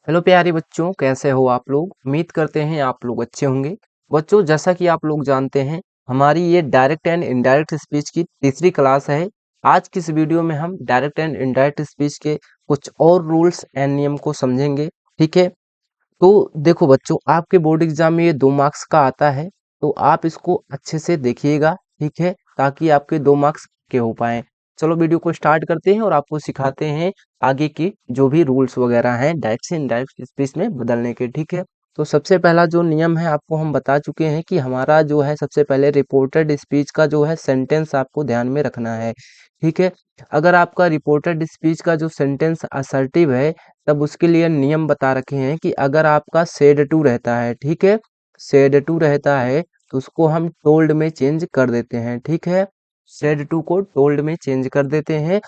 Hello प्यारे बच्चों, कैसे हो आप लोग। उम्मीद करते हैं आप लोग अच्छे होंगे। बच्चों, जैसा कि आप लोग जानते हैं, हमारी ये डायरेक्ट एंड इनडायरेक्ट स्पीच की तीसरी क्लास है। आज की इस वीडियो में हम डायरेक्ट एंड इनडायरेक्ट स्पीच के कुछ और रूल्स एंड नियम को समझेंगे। ठीक है, तो देखो बच्चों, आपके बोर्ड एग्जाम में ये 2 मार्क्स का आता है, तो आप इसको अच्छे से देखिएगा। ठीक है, ताकि आपके 2 मार्क्स के हो पाए। चलो वीडियो को स्टार्ट करते हैं और आपको सिखाते हैं आगे की जो भी रूल्स वगैरह हैं डायरेक्ट से इनडायरेक्ट स्पीच में बदलने के। ठीक है, तो सबसे पहला जो नियम है आपको हम बता चुके हैं कि हमारा जो है सबसे पहले रिपोर्टेड स्पीच का जो है सेंटेंस आपको ध्यान में रखना है। ठीक है, अगर आपका रिपोर्टेड स्पीच का जो सेंटेंस असर्टिव है, तब उसके लिए नियम बता रखे हैं कि अगर आपका सेड टू रहता है, ठीक है, सेड टू रहता है तो उसको हम टोल्ड में चेंज कर देते हैं। ठीक है, सेड टू को टोल्ड में चेंज कर देते हैं,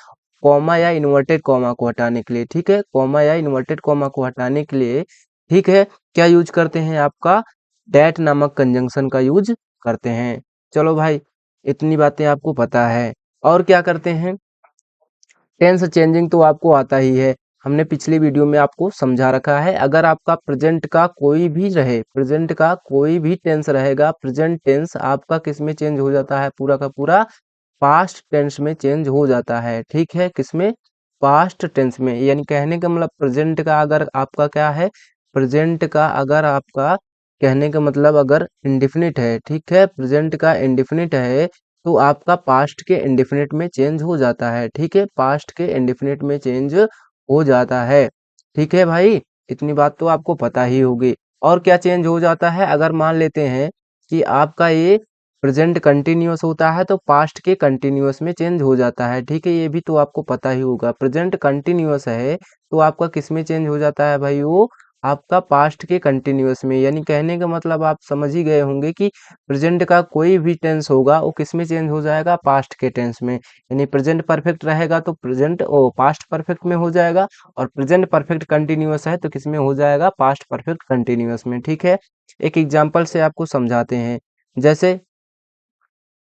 कॉमा या इन्वर्टेड कॉमा को हटाने के लिए। ठीक है, कॉमा या इन्वर्टेड कॉमा को हटाने के लिए, ठीक है, क्या यूज करते हैं, आपका डैट नामक कंजंक्शन का यूज करते हैं। चलो भाई, इतनी बातें आपको पता है। और क्या करते हैं, टेंस चेंजिंग तो आपको आता ही है, हमने पिछली वीडियो में आपको समझा रखा है। अगर आपका प्रेजेंट का कोई भी रहे, प्रेजेंट का कोई भी टेंस रहेगा, प्रेजेंट टेंस आपका किस में चेंज हो जाता है, पूरा का पूरा पास्ट टेंस में चेंज हो जाता है। ठीक है, किसमें, पास्ट टेंस में। यानी कहने का मतलब प्रेजेंट का अगर आपका क्या है, प्रेजेंट का अगर आपका कहने का मतलब अगर इंडिफिनिट है, ठीक है, प्रेजेंट का इंडिफिनिट है, तो आपका पास्ट के इंडेफिनिट में चेंज हो जाता है। ठीक है, पास्ट के इंडेफिनिट में चेंज हो जाता है। ठीक है भाई, इतनी बात तो आपको पता ही होगी। और क्या चेंज हो जाता है, अगर मान लेते हैं कि आपका ये प्रेजेंट कंटिन्यूअस होता है तो पास्ट के कंटिन्यूअस में चेंज हो जाता है। ठीक है, ये भी तो आपको पता ही होगा। प्रेजेंट कंटिन्यूअस है तो आपका किस में चेंज हो जाता है भाई, वो आपका पास्ट के कंटिन्यूअस में। यानी कहने का मतलब आप समझ ही गए होंगे कि प्रेजेंट का कोई भी टेंस होगा वो किस में चेंज हो जाएगा, पास्ट के टेंस में। यानी प्रेजेंट परफेक्ट रहेगा तो प्रेजेंट ओ पास्ट परफेक्ट में हो जाएगा, और प्रेजेंट परफेक्ट कंटिन्यूअस है तो किस में हो जाएगा, पास्ट परफेक्ट कंटिन्यूअस में। ठीक है, एक एग्जांपल से आपको समझाते हैं। जैसे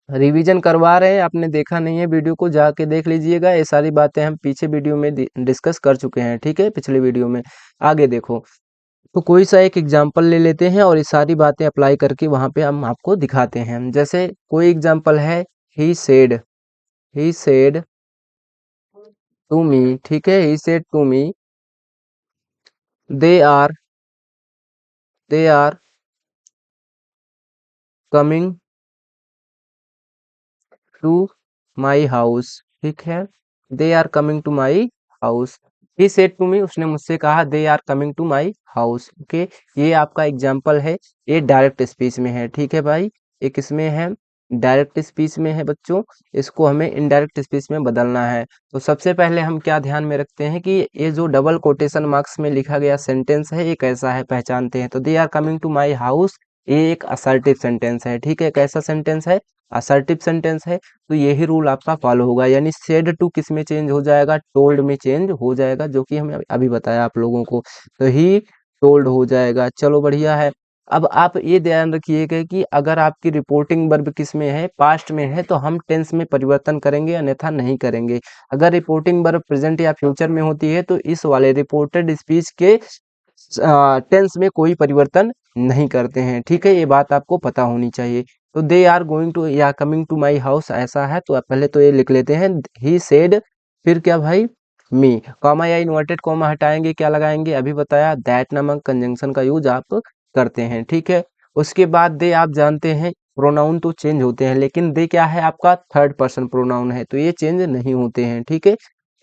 रिवीजन करवा रहे हैं, आपने देखा नहीं है वीडियो को, जाके देख लीजिएगा। ये सारी बातें हम पीछे वीडियो में डिस्कस कर चुके हैं। ठीक है, पिछले वीडियो में। आगे देखो, तो कोई सा एक एग्जांपल ले लेते हैं और ये सारी बातें अप्लाई करके वहां पे हम आपको दिखाते हैं। जैसे कोई एग्जांपल है, ही सेड टू मी, ठीक है, he said to me, they are they are coming to my house. ठीक है, they are coming to my house. He said to me, उसने मुझसे कहा, they are coming to my house. Okay, ये आपका example है, ये डायरेक्ट स्पीच में है। ठीक है भाई, ये किसमें है, डायरेक्ट स्पीच में है बच्चों। इसको हमें इनडायरेक्ट स्पीच में बदलना है। तो सबसे पहले हम क्या ध्यान में रखते हैं कि ये जो डबल कोटेशन मार्क्स में लिखा गया सेंटेंस है, ये कैसा है, पहचानते हैं। तो they are coming to my house, ये एक असर्टिव सेंटेंस है। ठीक है, कैसा सेंटेंस है, असर्टिव सेंटेंस है। तो यही रूल आपका फॉलो होगा। यानी सेड टू किस में चेंज हो जाएगा, टोल्ड में चेंज हो जाएगा, जो कि हमने अभी बताया आप लोगों को। तो ही टोल्ड हो जाएगा। चलो बढ़िया है। अब आप ये ध्यान रखिएगा कि अगर आपकी रिपोर्टिंग वर्ब किस में है, पास्ट में है, तो हम टेंस में परिवर्तन करेंगे, अन्यथा नहीं करेंगे। अगर रिपोर्टिंग वर्ब प्रेजेंट या फ्यूचर में होती है तो इस वाले रिपोर्टेड स्पीच के टेंस में कोई परिवर्तन नहीं करते हैं। ठीक है, ये बात आपको पता होनी चाहिए। तो दे आर गोइंग टू या कमिंग टू माई हाउस ऐसा है, तो आप पहले तो ये लिख लेते हैं, ही सेड, फिर क्या भाई, मी, कॉमा या इन्वर्टेड कॉमा हटाएंगे, क्या लगाएंगे, अभी बताया, दैट नामक कंजंक्शन का यूज आप करते हैं। ठीक है, उसके बाद दे आप जानते हैं प्रोनाउन तो चेंज होते हैं, लेकिन दे क्या है, आपका थर्ड पर्सन प्रोनाउन है, तो ये चेंज नहीं होते हैं। ठीक है,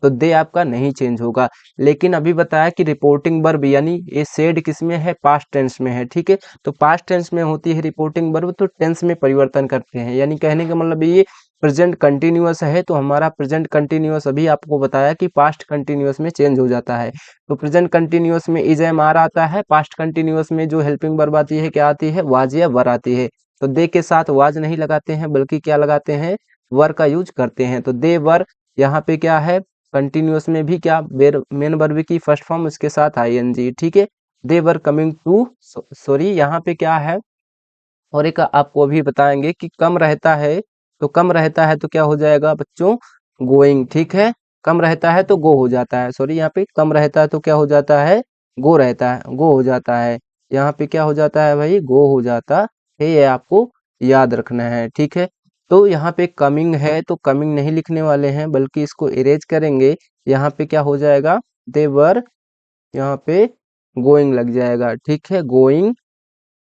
तो दे आपका नहीं चेंज होगा। लेकिन अभी बताया कि रिपोर्टिंग वर्ब, यानी ये सेड किस में है, पास्ट टेंस में है। ठीक है, तो पास्ट टेंस में होती है रिपोर्टिंग वर्ब, तो टेंस में परिवर्तन करते हैं। यानी कहने का मतलब ये प्रेजेंट कंटिन्यूअस है, तो हमारा प्रेजेंट कंटिन्यूअस अभी आपको बताया कि पास्ट कंटिन्यूअस में चेंज हो जाता है। तो प्रेजेंट कंटिन्यूअस में इज एम आर आता है, पास्ट कंटिन्यूअस में जो हेल्पिंग वर्ब आती है, क्या आती है, वाज या वर आती है। तो दे के साथ वाज नहीं लगाते हैं, बल्कि क्या लगाते हैं, वर का यूज करते हैं। तो दे वर, यहाँ पे क्या है, कंटिन्यूअस में भी क्या, मेन वर्ब की फर्स्ट फॉर्म उसके साथ आईएनजी। ठीक है, दे वर कमिंग टू, सॉरी यहाँ पे क्या है, और एक आपको अभी बताएंगे कि कम रहता है, तो कम रहता है तो क्या हो जाएगा बच्चों, गोइंग। ठीक है, कम रहता है तो गो हो जाता है, सॉरी यहाँ पे कम रहता है तो क्या हो जाता है, गो रहता है, गो हो जाता है। यहाँ पे क्या हो जाता है भाई, गो हो जाता है, ये आपको याद रखना है, ठीक है। तो यहाँ पे कमिंग है तो कमिंग नहीं लिखने वाले हैं, बल्कि इसको इरेज करेंगे। यहाँ पे क्या हो जाएगा, देवर, यहाँ पे गोइंग लग जाएगा, ठीक है, गोइंग,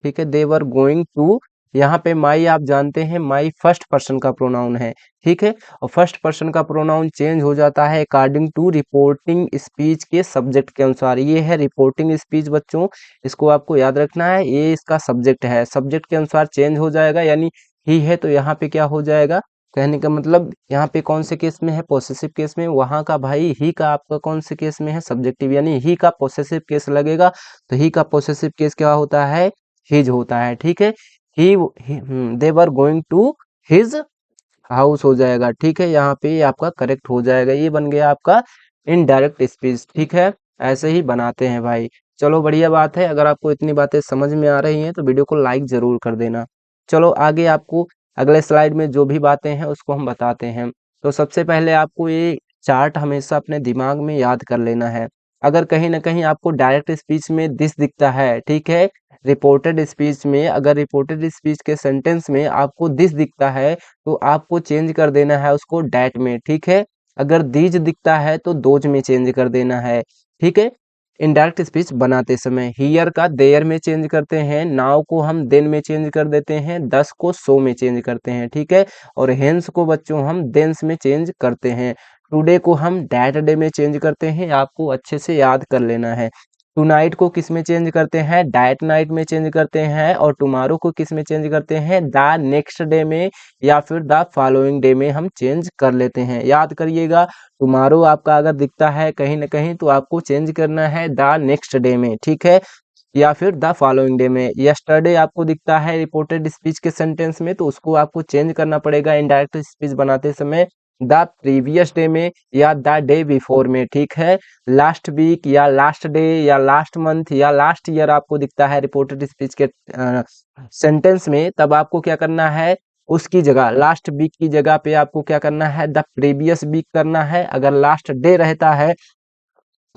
ठीक है, दे वर गोइंग टू। यहाँ पे माई आप जानते हैं, माई फर्स्ट पर्सन का प्रोनाउन है, ठीक है। और फर्स्ट पर्सन का प्रोनाउन चेंज हो जाता है अकॉर्डिंग टू रिपोर्टिंग स्पीच के सब्जेक्ट के अनुसार। ये है रिपोर्टिंग स्पीच बच्चों, इसको आपको याद रखना है, ये इसका सब्जेक्ट है, सब्जेक्ट के अनुसार चेंज हो जाएगा। यानी ही है तो यहाँ पे क्या हो जाएगा, कहने का मतलब यहाँ पे कौन से केस में है, पोसेसिव केस में, वहां का भाई ही का आपका कौन से केस में है, सब्जेक्टिव, यानी ही का पोसेसिव केस लगेगा। तो ही का पोसेसिव केस क्या होता है, हिज होता है, ठीक है। He they were going to his house हो जाएगा, ठीक है। यहाँ पे आपका करेक्ट हो जाएगा, ये बन गया आपका इनडायरेक्ट स्पीच, ठीक है। ऐसे ही बनाते हैं भाई। चलो बढ़िया बात है, अगर आपको इतनी बातें समझ में आ रही हैं तो वीडियो को लाइक जरूर कर देना। चलो आगे आपको अगले स्लाइड में जो भी बातें हैं उसको हम बताते हैं। तो सबसे पहले आपको ये चार्ट हमेशा अपने दिमाग में याद कर लेना है। अगर कहीं ना कहीं आपको डायरेक्ट स्पीच में दिस दिखता है, ठीक है, रिपोर्टेड स्पीच में अगर रिपोर्टेड स्पीच के सेंटेंस में आपको दिस दिखता है तो आपको चेंज कर देना है उसको डैट में, ठीक है। अगर दीज दिखता है तो दोज में चेंज कर देना है, ठीक है। इनडायरेक्ट स्पीच बनाते समय हियर का देयर में चेंज करते हैं, नाउ को हम देन में चेंज कर देते हैं, दस को सो में चेंज करते हैं, ठीक है। और हेंस को बच्चों हम देंस में चेंज करते हैं। टुडे को हम डैट डे में चेंज करते हैं, आपको अच्छे से याद कर लेना है। टू नाइट को किस में चेंज करते हैं, डैट नाइट में चेंज करते हैं। और टुमारो को किस में चेंज करते हैं, द नेक्स्ट डे में या फिर द फॉलोइंग डे में हम चेंज कर लेते हैं, याद करिएगा। टुमारो आपका अगर दिखता है कहीं ना कहीं तो आपको चेंज करना है द नेक्स्ट डे में, ठीक है, या फिर द फॉलोइंग डे में। यस्टरडे आपको दिखता है रिपोर्टेड स्पीच के सेंटेंस में तो उसको आपको चेंज करना पड़ेगा इनडायरेक्ट स्पीच बनाते समय द प्रीवियस डे में या द डे बिफोर में, ठीक है। लास्ट वीक या लास्ट डे या लास्ट मंथ या लास्ट ईयर आपको दिखता है रिपोर्टेड स्पीच के सेंटेंस में, तब आपको क्या करना है, उसकी जगह लास्ट वीक की जगह पे आपको क्या करना है, द प्रीवियस वीक करना है। अगर लास्ट डे रहता है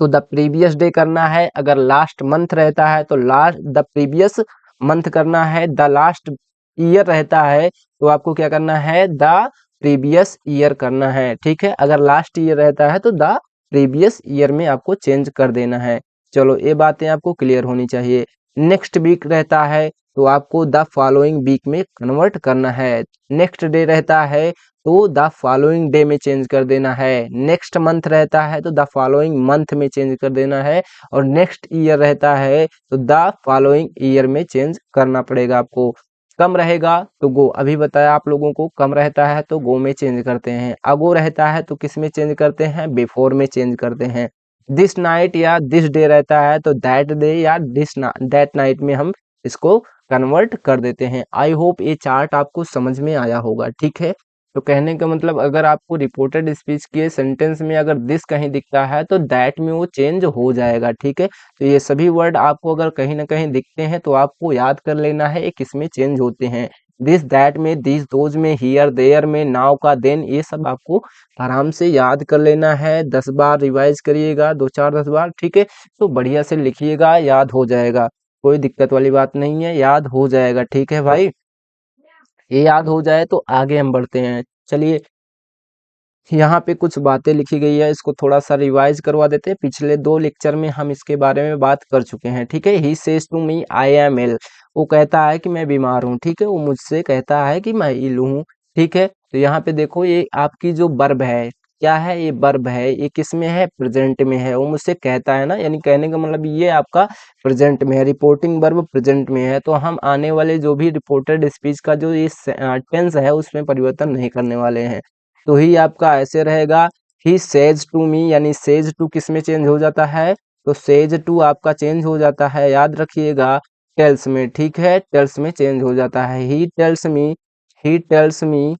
तो द प्रीवियस डे करना है, अगर लास्ट मंथ रहता है तो लास्ट द प्रीवियस मंथ करना है, द लास्ट ईयर रहता है तो आपको क्या करना है, द प्रीवियस ईयर करना है, ठीक है। अगर लास्ट ईयर रहता है तो द प्रीवियस ईयर में आपको चेंज कर देना है। चलो ये बातें आपको क्लियर होनी चाहिए। नेक्स्ट वीक रहता है तो आपको द फॉलोइंग वीक में कन्वर्ट करना है। नेक्स्ट डे रहता है तो द फॉलोइंग डे में चेंज कर देना है। नेक्स्ट मंथ रहता है तो द फॉलोइंग मंथ में चेंज कर देना है। और नेक्स्ट ईयर रहता है तो द फॉलोइंग ईयर में चेंज करना पड़ेगा आपको। कम रहेगा तो गो, अभी बताया आप लोगों को, कम रहता है तो गो में चेंज करते हैं। अगो रहता है तो किस में चेंज करते हैं, बिफोर में चेंज करते हैं। दिस नाइट या दिस डे रहता है तो दैट डे या दैट नाइट में हम इसको कन्वर्ट कर देते हैं। आई होप ये चार्ट आपको समझ में आया होगा, ठीक है। तो कहने का मतलब अगर आपको रिपोर्टेड स्पीच के सेंटेंस में अगर दिस कहीं दिखता है तो दैट में वो चेंज हो जाएगा, ठीक है। तो ये सभी वर्ड आपको अगर कहीं ना कहीं दिखते हैं तो आपको याद कर लेना है ये किस में चेंज होते हैं। दिस दैट में, दिस दोज में, हियर देयर में, नाउ का देन, ये सब आपको आराम से याद कर लेना है। 10 बार रिवाइज करिएगा, 2 4 10 बार, ठीक है। तो बढ़िया से लिखिएगा, याद हो जाएगा, कोई दिक्कत वाली बात नहीं है, याद हो जाएगा, ठीक है भाई। ये याद हो जाए तो आगे हम बढ़ते हैं। चलिए यहाँ पे कुछ बातें लिखी गई है, इसको थोड़ा सा रिवाइज करवा देते हैं। पिछले 2 लेक्चर में हम इसके बारे में बात कर चुके हैं, ठीक है। He says to me I am ill, वो कहता है कि मैं बीमार हूँ, ठीक है, वो मुझसे कहता है कि मैं इल हूँ, ठीक है। तो यहाँ पे देखो ये आपकी जो वर्ब है, क्या है, ये वर्ब है, ये किस में है, प्रेजेंट में है। वो मुझसे कहता है ना, यानी कहने का मतलब ये आपका प्रेजेंट में है, रिपोर्टिंग वर्ब प्रेजेंट में है। तो हम आने वाले जो भी रिपोर्टेड स्पीच का जो ये टेंस है उसमें परिवर्तन नहीं करने वाले हैं। तो ही आपका ऐसे रहेगा, ही सेज टू मी, यानी सेज टू किस में चेंज हो जाता है, तो सेज टू आपका चेंज हो जाता है, याद रखिएगा, टेल्स में, ठीक है, टेल्स में चेंज हो जाता है। He tells me, he tells me,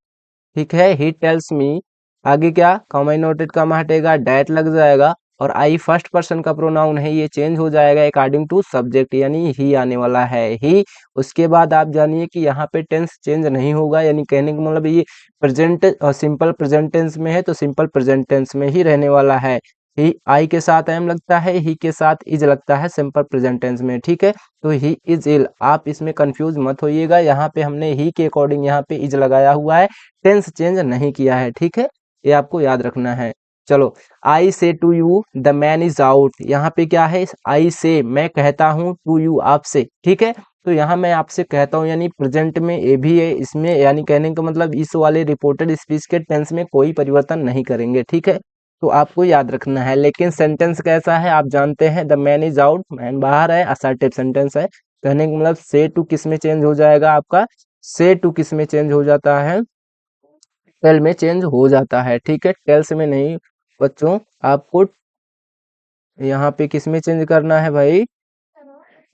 ठीक है, ही टेल्स मी। आगे क्या, कॉमा नोटेड कॉमा हटेगा, डैट लग जाएगा। और आई फर्स्ट पर्सन का प्रोनाउन है, ये चेंज हो जाएगा अकॉर्डिंग टू सब्जेक्ट, यानी ही आने वाला है, ही। उसके बाद आप जानिए कि यहाँ पे टेंस चेंज नहीं होगा, यानी कहने का मतलब ये प्रेजेंट और सिंपल प्रेजेंट टेंस में है तो सिंपल प्रेजेंट टेंस में ही रहने वाला है। ही आई के साथ एम लगता है, ही के साथ इज लगता है सिंपल प्रेजेंट टेंस में, ठीक है। तो ही इज इल, आप इसमें कंफ्यूज मत होइएगा, यहाँ पे हमने ही के अकॉर्डिंग यहाँ पे इज लगाया हुआ है, टेंस चेंज नहीं किया है, ठीक है, ये आपको याद रखना है। चलो, I say to you the man is out, यहाँ पे क्या है, आई से मैं कहता हूँ, टू यू आपसे, ठीक है। तो यहाँ मैं आपसे कहता हूँ यानी प्रेजेंट में ए भी है इसमें, यानी कहने का मतलब इस वाले रिपोर्टेड स्पीच के टेंस में कोई परिवर्तन नहीं करेंगे, ठीक है। तो आपको याद रखना है। लेकिन सेंटेंस कैसा है आप जानते हैं, the man is out, man बाहर है, असर्टिव सेंटेंस है। कहने का मतलब से टू किस में चेंज हो जाएगा आपका, से टू किस में चेंज हो जाता है, टेल में चेंज हो जाता है, ठीक है, टेल्स में नहीं बच्चों। आपको यहाँ पे किस में चेंज करना है भाई,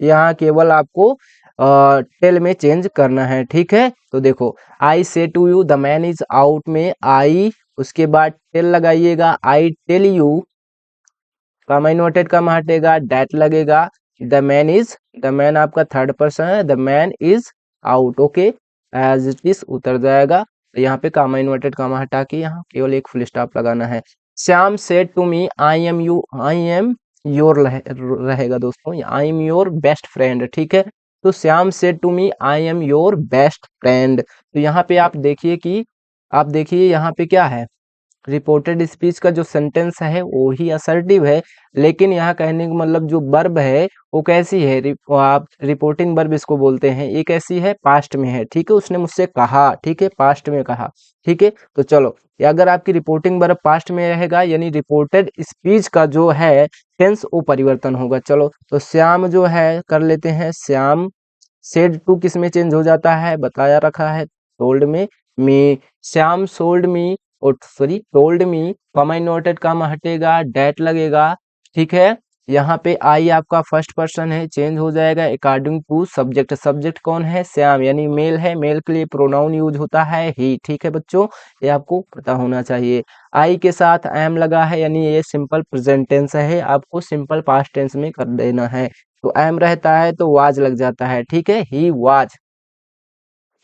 यहाँ केवल आपको टेल में चेंज करना है, ठीक है। तो देखो, I say to you the man is out में आई, उसके बाद टेल लगाइएगा, I tell you, comma inverted comma हटेगा, डैट लगेगा, the man is, the man आपका थर्ड पर्सन है, the man is out, okay, as it is उतर जाएगा। तो यहाँ पे कॉमा इन्वर्टेड कॉमा हटा के यहाँ केवल एक फुल स्टॉप लगाना है। Shyam said to me I am you, I am your रहेगा दोस्तों, I am your best friend, ठीक है। तो Shyam said to me I am your best friend, तो यहाँ पे आप देखिए कि, आप देखिए यहाँ पे क्या है, रिपोर्टेड स्पीच का जो सेंटेंस है वो ही असर्टिव है, लेकिन यहाँ कहने का मतलब जो वर्ब है वो कैसी है, आप रिपोर्टिंग वर्ब इसको बोलते हैं, ये कैसी है, पास्ट में है, ठीक है, उसने मुझसे कहा, ठीक है, पास्ट में कहा, ठीक है। तो चलो, ये अगर आपकी रिपोर्टिंग वर्ब पास्ट में रहेगा यानी रिपोर्टेड स्पीच का जो है टेंस वो परिवर्तन होगा। चलो, तो श्याम जो है कर लेते हैं, श्याम सेड टू किस में चेंज हो जाता है, बताया रखा है, टोल्ड में, मी, श्याम सोल्ड मी, और sorry told me, comma inverted comma हटेगा, डैट लगेगा, ठीक है। यहाँ पे आई आपका फर्स्ट पर्सन है, चेंज हो जाएगा अकॉर्डिंग टू सब्जेक्ट, सब्जेक्ट कौन है, श्याम यानी मेल है, मेल के लिए प्रोनाउन यूज होता है ही, ठीक है बच्चों, ये आपको पता होना चाहिए। आई के साथ एम लगा है यानी ये सिंपल प्रेजेंट टेंस है, आपको सिंपल पास्ट टेंस में कर देना है। तो एम रहता है तो वाज लग जाता है, ठीक है, ही वाज।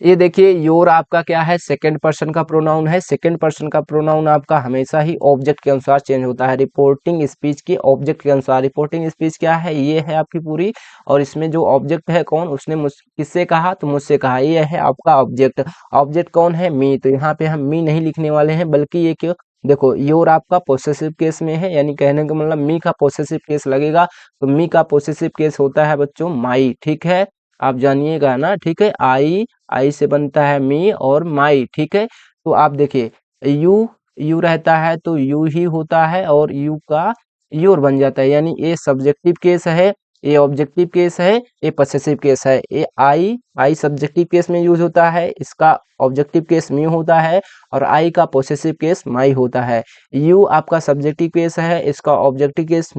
ये देखिए योर आपका क्या है, सेकंड पर्सन का प्रोनाउन है, सेकंड पर्सन का प्रोनाउन आपका हमेशा ही ऑब्जेक्ट के अनुसार चेंज होता है, रिपोर्टिंग स्पीच के ऑब्जेक्ट के अनुसार। रिपोर्टिंग स्पीच क्या है, ये है आपकी पूरी, और इसमें जो ऑब्जेक्ट है कौन, उसने मुझ किससे कहा, तो मुझसे कहा, ये है आपका ऑब्जेक्ट। ऑब्जेक्ट कौन है, मी, तो यहाँ पे हम मी नहीं लिखने वाले हैं, बल्कि ये क्यों, देखो योर आपका पोसेसिव केस में है, यानी कहने का मतलब मी का पोसेसिव केस लगेगा, तो मी का पोसेसिव केस होता है बच्चों माई, ठीक है, आप जानिएगा ना, ठीक है। आई से बनता है मी और माई, ठीक है। तो आप देखिए यू, यू रहता है तो यू ही होता है, और यू का योर बन जाता है, यानी ये सब्जेक्टिव केस है, ये ऑब्जेक्टिव केस है, ये पसेसिव केस है। ये आई सब्जेक्टिव केस में यूज होता है, इसका ऑब्जेक्टिव केस मी होता है, और आई का पोसेसिव केस माई होता है। यू आपका सब्जेक्टिव केस है, इसका ऑब्जेक्टिव केस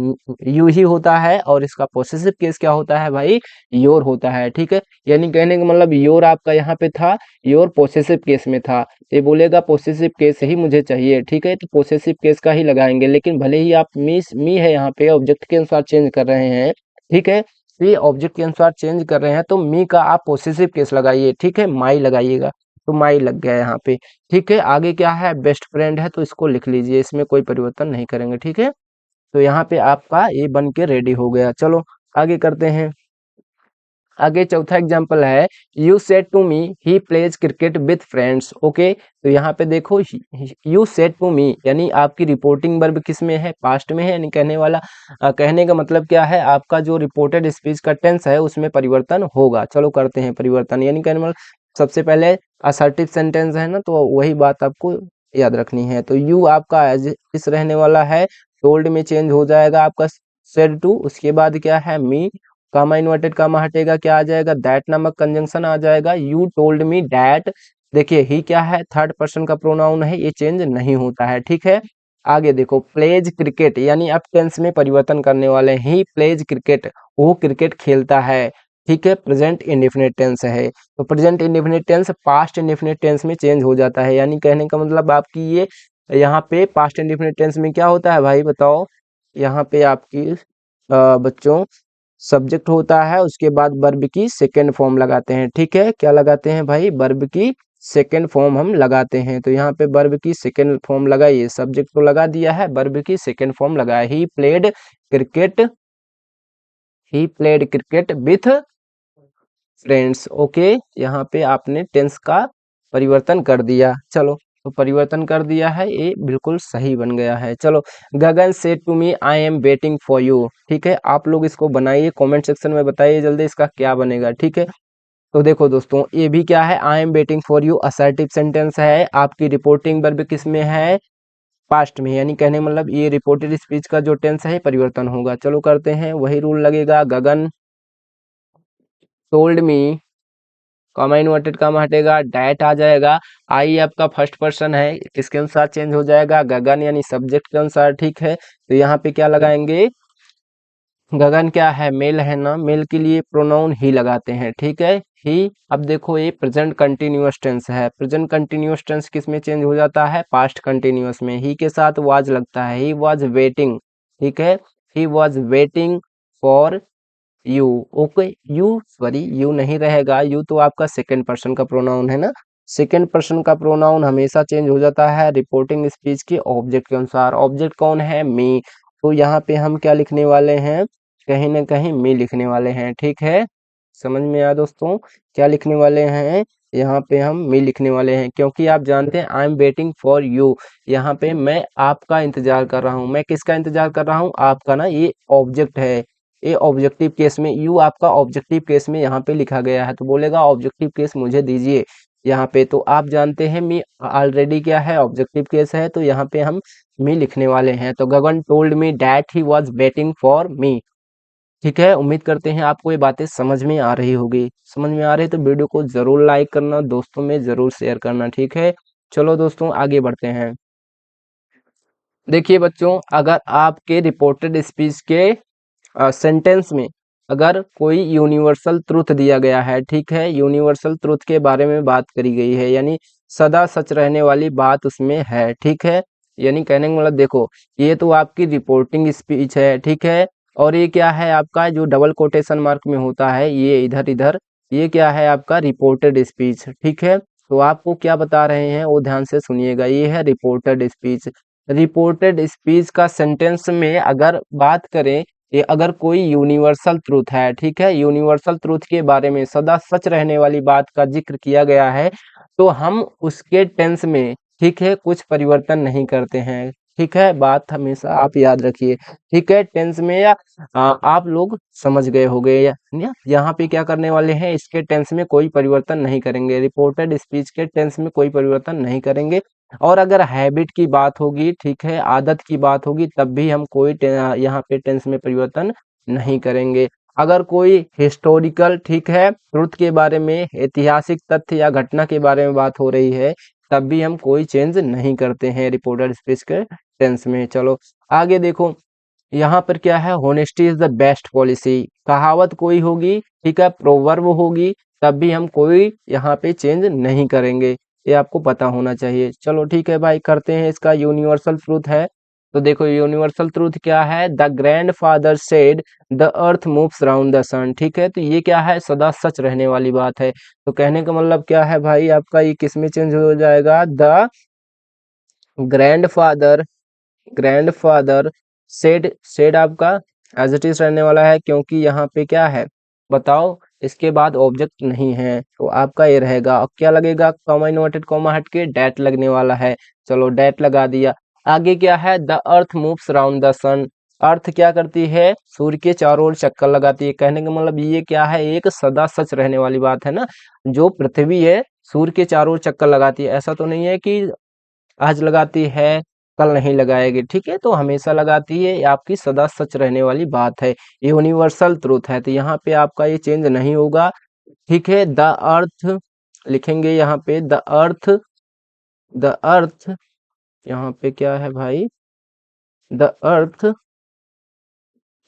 यू ही होता है, और इसका पोसेसिव केस क्या होता है भाई, योर होता है, ठीक है। यानी कहने का मतलब योर आपका यहाँ पे था, योर पोसेसिव केस में था, ये बोलेगा पोसेसिव केस ही मुझे चाहिए, ठीक है, तो पोसेसिव केस का ही लगाएंगे। लेकिन भले ही आप मी है यहाँ पे ऑब्जेक्ट के अनुसार चेंज कर रहे हैं, ठीक है, ये ऑब्जेक्ट के अनुसार चेंज कर रहे हैं, तो मी का आप पोसेसिव केस लगाइए, ठीक है, माई लगाइएगा, तो माई लग गया यहाँ पे, ठीक है। आगे क्या है, बेस्ट फ्रेंड है, तो इसको लिख लीजिए, इसमें कोई परिवर्तन नहीं करेंगे, ठीक है। तो यहाँ पे आपका ये बन के रेडी हो गया। चलो आगे करते हैं। आगे चौथा एग्जाम्पल है, you said to me he plays cricket with friends, okay. तो यहाँ पे देखो, यू सेड टू मी यानी आपकी रिपोर्टिंग वर्ब किस में है, पास्ट में है, यानी कहने वाला कहने का मतलब क्या है, आपका जो रिपोर्टेड स्पीच का टेंस है उसमें परिवर्तन होगा। चलो करते हैं परिवर्तन, यानी कहने वाला सबसे पहले असर्टिव सेंटेंस है ना, तो वही बात आपको याद रखनी है। तो यू आपका एज इस रहने वाला है, टोल्ड में चेंज हो जाएगा आपका सेड टू, उसके बाद क्या है मी, कामा इन्वर्टेड कामा हटेगा, क्या आ जाएगा, दैट नामक कंजंक्शन आ जाएगा, यू टोल्ड मी दैट। देखिए ही क्या है, थर्ड पर्सन का प्रोनाउन है, ये चेंज नहीं होता है, ठीक है। आगे देखो, प्लेज क्रिकेट यानी अब टेंस में परिवर्तन करने वाले हैं, ही प्लेज क्रिकेट, वो क्रिकेट खेलता है, ठीक है, प्रेजेंट इंडेफिनिट टेंस है, तो present indefinite tense past indefinite tense में चेंज हो जाता है, यानी कहने का मतलब आपकी ये यहाँ पे पास्ट इंडेफिनिट टेंस में क्या होता है भाई बताओ, यहाँ पे आपकी बच्चों सब्जेक्ट होता है, उसके बाद वर्ब की सेकेंड फॉर्म लगाते हैं, ठीक है, क्या लगाते हैं भाई, वर्ब की सेकेंड फॉर्म हम लगाते हैं। तो यहाँ पे वर्ब की सेकेंड फॉर्म लगाइए, सब्जेक्ट तो लगा दिया है, वर्ब की सेकेंड फॉर्म लगाया, cricket he played cricket with friends. Okay, यहाँ पे आपने टेंस का परिवर्तन कर दिया। चलो, तो परिवर्तन कर दिया है, ये बिल्कुल सही बन गया है। चलो, Gagan said to me I am waiting for you. ठीक है, आप लोग इसको बनाइए, कमेंट सेक्शन में बताइए जल्दी इसका क्या बनेगा। ठीक है, तो देखो दोस्तों, ये भी क्या है, आई am waiting for you assertive sentence है। आपकी रिपोर्टिंग वर्ब किस में है, पास्ट में, यानी कहने मतलब ये रिपोर्टेड स्पीच का जो टेंस है परिवर्तन होगा। चलो करते हैं, वही रूल लगेगा। Gagan told me, comma inverted comma हटेगा, डैट आ जाएगा। आई आपका फर्स्ट पर्सन है, किसके अनुसार चेंज हो जाएगा, गगन यानी सब्जेक्ट के अनुसार। ठीक है, तो यहाँ पे क्या लगाएंगे, गगन क्या है, मेल है ना, मेल के लिए प्रोनाउन ही लगाते हैं। ठीक है, ही। अब देखो ये प्रेजेंट कंटिन्यूअस टेंस है, प्रेजेंट कंटिन्यूअस टेंस किस में चेंज हो जाता है, पास्ट कंटिन्यूअस में। ही के साथ वाज लगता है, ही वाज वेटिंग। ठीक है, ही was waiting for you. Okay, you sorry, you नहीं रहेगा, यू तो आपका सेकंड पर्सन का प्रोनाउन है ना। सेकंड पर्सन का प्रोनाउन हमेशा चेंज हो जाता है रिपोर्टिंग स्पीच के ऑब्जेक्ट के अनुसार। ऑब्जेक्ट कौन है, मी। तो यहाँ पे हम क्या लिखने वाले हैं, कहीं ना कहीं मी लिखने वाले हैं। ठीक है, समझ में आया दोस्तों, क्या लिखने वाले हैं, यहाँ पे हम मी लिखने वाले हैं, क्योंकि आप जानते हैं आई एम वेटिंग फॉर यू, यहाँ पे मैं आपका इंतजार कर रहा हूँ। मैं किसका इंतजार कर रहा हूँ, आपका ना, ये ऑब्जेक्ट है, ये ऑब्जेक्टिव केस में, यू आपका ऑब्जेक्टिव केस में यहाँ पे लिखा गया है, तो बोलेगा ऑब्जेक्टिव केस मुझे दीजिए यहाँ पे। तो आप जानते हैं मी ऑलरेडी क्या है, ऑब्जेक्टिव केस है, तो यहाँ पे हम मी लिखने वाले हैं। तो Gagan told me that he was waiting for me. ठीक है, उम्मीद करते हैं आपको ये बातें समझ में आ रही होगी। समझ में आ रही है तो वीडियो को जरूर लाइक करना, दोस्तों में जरूर शेयर करना। ठीक है, चलो दोस्तों आगे बढ़ते हैं। देखिए बच्चों, अगर आपके रिपोर्टेड स्पीच के सेंटेंस में अगर कोई यूनिवर्सल ट्रुथ दिया गया है, ठीक है, यूनिवर्सल ट्रुथ के बारे में बात करी गई है, यानी सदा सच रहने वाली बात उसमें है। ठीक है, यानी कहने का मतलब देखो, ये तो आपकी रिपोर्टिंग स्पीच है। ठीक है, और ये क्या है आपका, जो डबल कोटेशन मार्क में होता है, ये इधर इधर, ये क्या है आपका रिपोर्टेड स्पीच। ठीक है, तो आपको क्या बता रहे हैं वो ध्यान से सुनिएगा, ये है रिपोर्टेड स्पीच। रिपोर्टेड स्पीच का सेंटेंस में अगर बात करें, ये अगर कोई यूनिवर्सल ट्रूथ है, ठीक है, यूनिवर्सल ट्रूथ के बारे में सदा सच रहने वाली बात का जिक्र किया गया है, तो हम उसके टेंस में, ठीक है, कुछ परिवर्तन नहीं करते हैं। ठीक है, बात हमेशा आप याद रखिए। ठीक है, टेंस में या आप लोग समझ गए होंगे यहाँ पे क्या करने वाले हैं, इसके टेंस में कोई परिवर्तन नहीं करेंगे, रिपोर्टेड स्पीच के टेंस में कोई परिवर्तन नहीं करेंगे। और अगर हैबिट की बात होगी, ठीक है, आदत की बात होगी, तब भी हम कोई यहाँ पे टेंस में परिवर्तन नहीं करेंगे। अगर कोई हिस्टोरिकल, ठीक है, ट्रुथ के बारे में, ऐतिहासिक तथ्य या घटना के बारे में बात हो रही है, तब भी हम कोई चेंज नहीं करते हैं रिपोर्टेड स्पीच के टेंस में। चलो आगे देखो, यहाँ पर क्या है, honesty is the best policy. कहावत कोई होगी, ठीक है, प्रोवर्ब होगी, तब भी हम कोई यहाँ पे चेंज नहीं करेंगे, ये आपको पता होना चाहिए। चलो ठीक है भाई, करते हैं, इसका यूनिवर्सल ट्रूथ है। तो देखो यूनिवर्सल ट्रूथ क्या है, the grandfather said the earth moves round the sun. ठीक है, तो ये क्या है, सदा सच रहने वाली बात है। तो कहने का मतलब क्या है भाई, आपका ये किस में चेंज हो जाएगा, द ग्रैंड फादर सेड आपका एज इट इज रहने वाला है, क्योंकि यहाँ पे क्या है बताओ, इसके बाद ऑब्जेक्ट नहीं है, तो आपका ये रहेगा। अब क्या लगेगा, कॉमा इन्वर्टेड कॉमा हट के डैट लगने वाला है। चलो डैट लगा दिया। आगे क्या है, the earth moves round the sun. Earth क्या करती है, सूर्य के चारों ओर चक्कर लगाती है। कहने का मतलब ये क्या है, एक सदा सच रहने वाली बात है ना, जो पृथ्वी है सूर्य के चारों ओर चक्कर लगाती है। ऐसा तो नहीं है कि आज लगाती है कल नहीं लगाएगी, ठीक है, तो हमेशा लगाती है, ये आपकी सदा सच रहने वाली बात है, यूनिवर्सल ट्रूथ है। तो यहाँ पे आपका ये चेंज नहीं होगा। ठीक है, द अर्थ लिखेंगे यहाँ पे, द अर्थ यहाँ पे क्या है भाई, the earth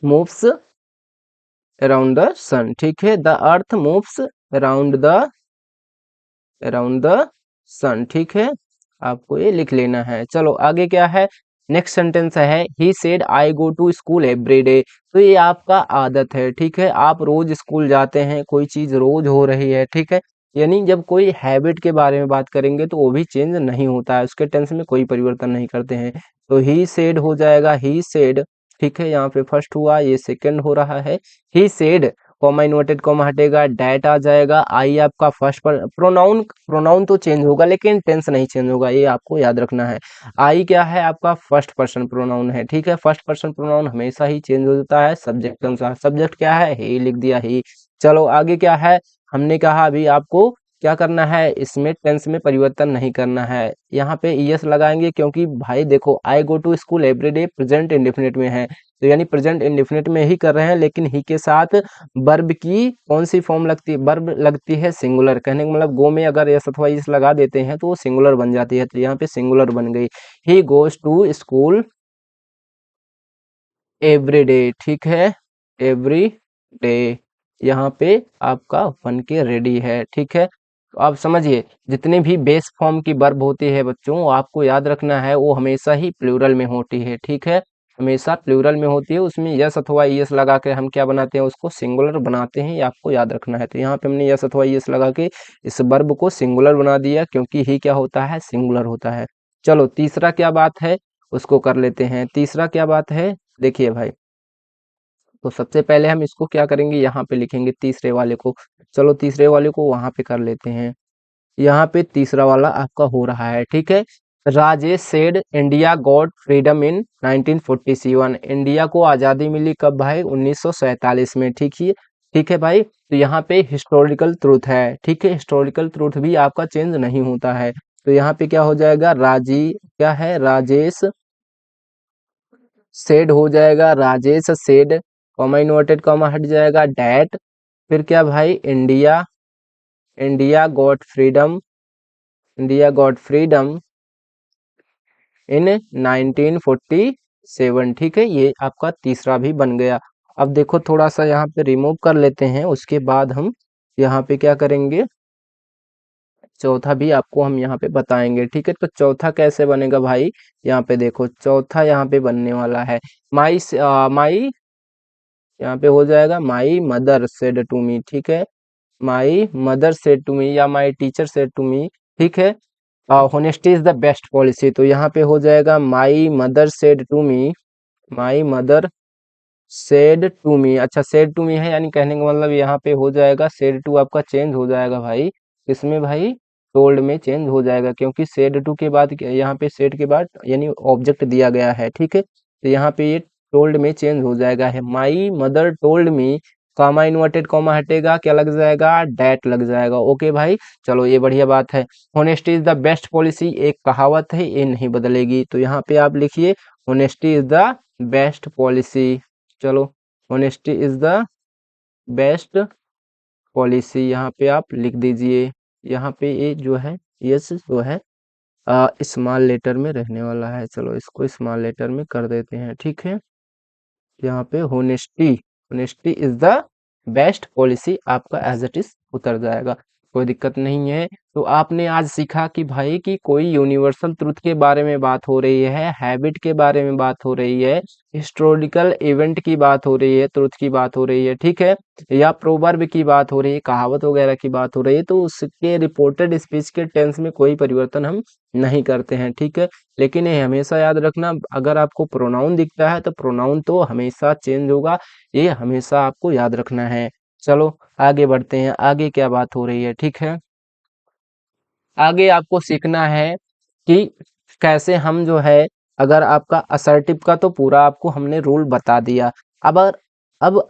moves around the sun. ठीक है, the earth moves around the sun. ठीक है, आपको ये लिख लेना है। चलो आगे क्या है, नेक्स्ट सेंटेंस है, he said I go to school every day. तो ये आपका आदत है, ठीक है, आप रोज स्कूल जाते हैं, कोई चीज रोज हो रही है, ठीक है, यानी जब कोई हैबिट के बारे में बात करेंगे तो वो भी चेंज नहीं होता है, उसके टेंस में कोई परिवर्तन नहीं करते हैं। तो ही सेड हो जाएगा, ही सेड, ठीक है, यहाँ पे फर्स्ट हुआ, ये सेकंड हो रहा है। He said, comma inverted comma हटेगा, डैट आ जाएगा। आई आपका फर्स्ट पर प्रोनाउन, प्रोनाउन तो चेंज होगा लेकिन टेंस नहीं चेंज होगा, ये आपको याद रखना है। आई क्या है, आपका फर्स्ट पर्सन प्रोनाउन है, ठीक है। फर्स्ट पर्सन प्रोनाउन हमेशा ही चेंज हो जाता है सब्जेक्ट के अनुसार। सब्जेक्ट क्या है, ही लिख दिया, ही। चलो आगे क्या है, हमने कहा अभी आपको क्या करना है, इसमें टेंस में परिवर्तन नहीं करना है। यहाँ पे ईएस लगाएंगे क्योंकि भाई देखो, I go to school everyday present indefinite में है, तो यानी प्रेजेंट इंडेफिनिट में ही कर रहे हैं, लेकिन ही के साथ वर्ब की कौन सी फॉर्म लगती है, वर्ब लगती है सिंगुलर। कहने का मतलब गो में अगर यस अथवा इस लगा देते हैं तो वो सिंगुलर बन जाती है, तो यहाँ पे सिंगुलर बन गई। He goes to school every day, ठीक है, एवरी डे, यहाँ पे आपका बन के रेडी है, ठीक है। तो आप समझिए, जितने भी बेस फॉर्म की वर्ब होती है बच्चों, वो आपको याद रखना है, वो हमेशा ही प्लूरल में होती है, ठीक है, हमेशा प्लूरल में होती है। उसमें यस अथवा यस लगा के हम क्या बनाते हैं, उसको सिंगुलर बनाते हैं, ये आपको याद रखना है। तो यहाँ पे हमने यस अथवा यस लगा के इस वर्ब को सिंगुलर बना दिया, क्योंकि ही क्या होता है, सिंगुलर होता है। चलो तीसरा क्या बात है, उसको कर लेते हैं। तीसरा क्या बात है, देखिए भाई, तो सबसे पहले हम इसको क्या करेंगे, यहाँ पे लिखेंगे तीसरे वाले को। चलो तीसरे वाले को वहां पे कर लेते हैं। यहाँ पे तीसरा वाला आपका हो रहा है, ठीक है। Rajesh said India got freedom इन 1947, इंडिया को आज़ादी मिली कब भाई, 1947 में, ठीक है भाई। तो यहाँ पे हिस्टोरिकल ट्रूथ है, ठीक है, हिस्टोरिकल ट्रूथ भी आपका चेंज नहीं होता है। तो यहाँ पे क्या हो जाएगा, क्या है, राजेश सेड हो जाएगा, Rajesh said, comma inverted comma हट जाएगा, डैट, फिर क्या भाई, India, India got freedom, India got freedom इन 1947, ठीक है, ये आपका तीसरा भी बन गया। अब देखो थोड़ा सा यहाँ पे रिमूव कर लेते हैं, उसके बाद हम यहाँ पे क्या करेंगे, चौथा भी आपको हम यहाँ पे बताएंगे, ठीक है। तो चौथा कैसे बनेगा भाई, यहाँ पे देखो, चौथा यहाँ पे बनने वाला है, माई माई, यहाँ पे हो जाएगा my mother said to me, ठीक है, my mother said to me या my teacher said to me, ठीक है। Honesty is the best policy, तो यहाँ पे हो जाएगा my mother said to me, my mother said to me, अच्छा सेड टू मी है, यानी कहने का मतलब यहाँ पे हो जाएगा सेड टू आपका चेंज हो जाएगा भाई, इसमें भाई टोल्ड में चेंज हो जाएगा, क्योंकि सेड टू के बाद यहाँ पे सेड के बाद यानी ऑब्जेक्ट दिया गया है, ठीक है। तो यहाँ पे ये टोल्ड में चेंज हो जाएगा है, my mother told me, comma inverted comma हटेगा, क्या लग जाएगा, डैट लग जाएगा, ओके भाई। चलो ये बढ़िया बात है। Honesty is the best policy एक कहावत है, ये नहीं बदलेगी, तो यहाँ पे आप लिखिए honesty is the best policy. चलो, honesty is the best policy यहाँ पे आप लिख दीजिए। यहाँ पे ये जो है, यस जो है स्मॉल लेटर में रहने वाला है, चलो इसको स्मॉल लेटर में कर देते हैं, ठीक है। यहाँ पे honesty, honesty is the best policy आपका एज इट इज उतर जाएगा, कोई दिक्कत नहीं है। तो आपने आज सीखा कि भाई कि कोई यूनिवर्सल ट्रुथ के बारे में बात हो रही है, हैबिट के बारे में बात हो रही है, हिस्टोरिकल इवेंट की बात हो रही है, ट्रुथ की बात हो रही है, ठीक है, या प्रोवर्ब की बात हो रही है, कहावत वगैरह की बात हो रही है, तो उसके रिपोर्टेड स्पीच के टेंस में कोई परिवर्तन हम नहीं करते हैं, ठीक है। लेकिन ये हमेशा याद रखना, अगर आपको प्रोनाउन दिखता है तो प्रोनाउन तो हमेशा चेंज होगा, ये हमेशा आपको याद रखना है। चलो आगे बढ़ते हैं, आगे क्या बात हो रही है, ठीक है। आगे आपको सीखना है कि कैसे हम जो है, अगर आपका असर्टिव का तो पूरा आपको हमने रूल बता दिया। अब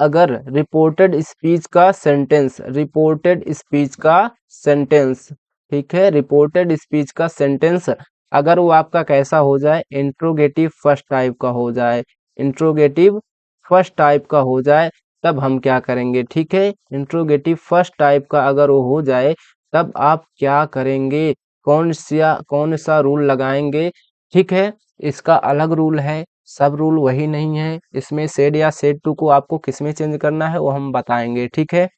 अगर रिपोर्टेड स्पीच का सेंटेंस, रिपोर्टेड स्पीच का सेंटेंस, ठीक है, रिपोर्टेड स्पीच का सेंटेंस अगर वो आपका कैसा हो जाए, इंट्रोगेटिव फर्स्ट टाइप का हो जाए, इंट्रोगेटिव फर्स्ट टाइप का हो जाए, तब हम क्या करेंगे, ठीक है। इंट्रोगेटिव फर्स्ट टाइप का अगर वो हो जाए, तब आप क्या करेंगे, कौन सा रूल लगाएंगे, ठीक है। इसका अलग रूल है, सब रूल वही नहीं है, इसमें सेड या सेड टू को आपको किस में चेंज करना है वो हम बताएंगे, ठीक है।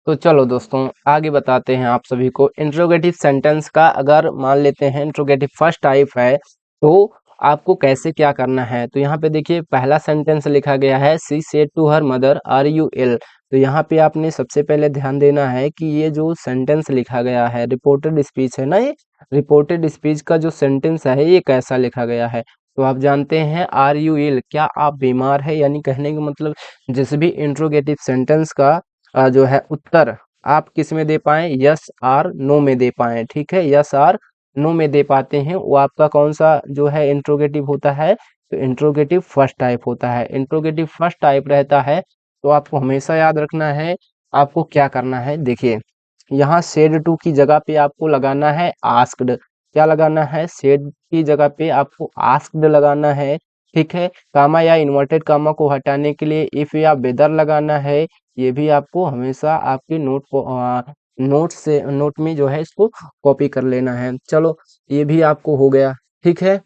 तो चलो दोस्तों आगे बताते हैं आप सभी को। इंट्रोगेटिव सेंटेंस का अगर मान लेते हैं इंट्रोगेटिव फर्स्ट टाइप है, तो आपको कैसे क्या करना है। तो यहाँ पे देखिए पहला सेंटेंस लिखा गया है, she said to her mother are you ill, तो यहाँ पे आपने सबसे पहले ध्यान देना है कि ये जो सेंटेंस लिखा गया है रिपोर्टेड स्पीच है ना, ये रिपोर्टेड स्पीच का जो सेंटेंस है ये कैसा लिखा गया है। तो आप जानते हैं आर यू इल, क्या आप बीमार है, यानी कहने का मतलब जिस भी इंट्रोगेटिव सेंटेंस का जो है उत्तर आप किस में दे पाएं, यस आर नो में दे पाएं। ठीक है, यस आर नो में दे पाते हैं, वो आपका कौन सा जो है इंट्रोगेटिव होता है, तो इंट्रोगेटिव फर्स्ट टाइप होता है। इंट्रोगेटिव फर्स्ट टाइप रहता है, तो आपको हमेशा याद रखना है, आपको क्या करना है, देखिए यहाँ सेड टू की जगह पे आपको लगाना है आस्क्ड। क्या लगाना है, सेड की जगह पे आपको आस्क्ड लगाना है। ठीक है, कामा या इन्वर्टेड कामा को हटाने के लिए इफ या वेदर लगाना है। ये भी आपको हमेशा आपके नोट को नोट से नोट में जो है इसको कॉपी कर लेना है। चलो ये भी आपको हो गया। ठीक है,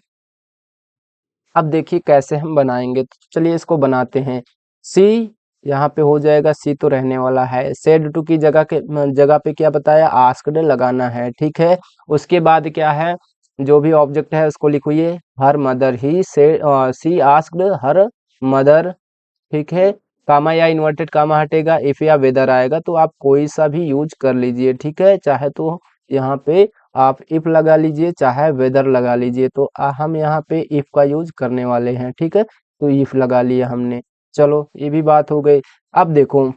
अब देखिए कैसे हम बनाएंगे, तो चलिए इसको बनाते हैं। सी यहाँ पे हो जाएगा, सी तो रहने वाला है, सेड टू की जगह पे क्या बताया, आस्क्ड लगाना है। ठीक है, उसके बाद क्या है, जो भी ऑब्जेक्ट है उसको लिखिए, हर मदर ही से सी आस्क्ड हर मदर। ठीक है, कामा या इन्वर्टेड कामा हटेगा, इफ या वेदर आएगा, तो आप कोई सा भी यूज कर लीजिए। ठीक है, चाहे तो यहाँ पे आप इफ लगा लीजिए, चाहे वेदर लगा लीजिए, तो हम यहाँ पे इफ का यूज करने वाले हैं। ठीक है, तो इफ लगा लिया हमने। चलो ये भी बात हो गई। अब देखो